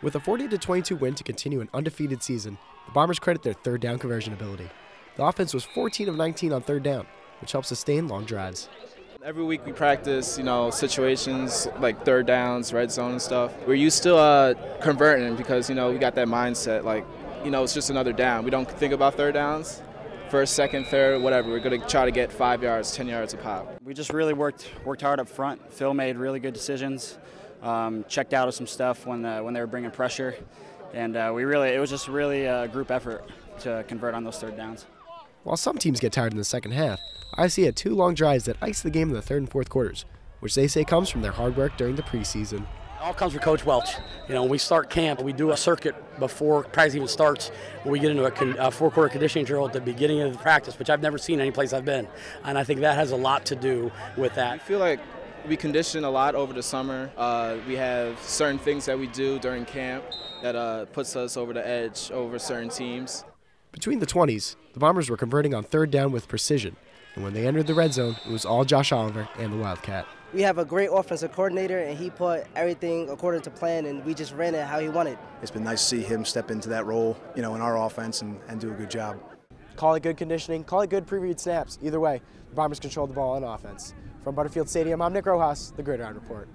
With a 40-22 win to continue an undefeated season, the Bombers credit their third down conversion ability. The offense was 14 of 19 on third down, which helps sustain long drives. Every week we practice, situations like third downs, red zone and stuff. We're used to converting because, we got that mindset it's just another down. We don't think about third downs. First, second, third, whatever. We're going to try to get 5 yards, 10 yards a pop. We just really worked hard up front. Phil made really good decisions. Checked out of some stuff when they were bringing pressure, and it was just really a group effort to convert on those third downs. While some teams get tired in the second half, IC had 2 long drives that iced the game in the third and fourth quarters, which they say comes from their hard work during the preseason. It all comes from Coach Welch. When we start camp, we do a circuit before practice even starts. We get into a 4-quarter conditioning drill at the beginning of the practice, which I've never seen any place I've been, and I think that has a lot to do with that. I feel like we condition a lot over the summer. We have certain things that we do during camp that puts us over the edge over certain teams. Between the 20s, the Bombers were converting on third down with precision, and when they entered the red zone, it was all Josh Oliver and the Wildcat. We have a great offensive coordinator, and he put everything according to plan, and we just ran it how he wanted. It's been nice to see him step into that role, in our offense and do a good job. Call it good conditioning, call it good pre-read snaps. Either way, the Bombers controlled the ball on offense. From Butterfield Stadium, I'm Nick Rojas, the Gridiron Report.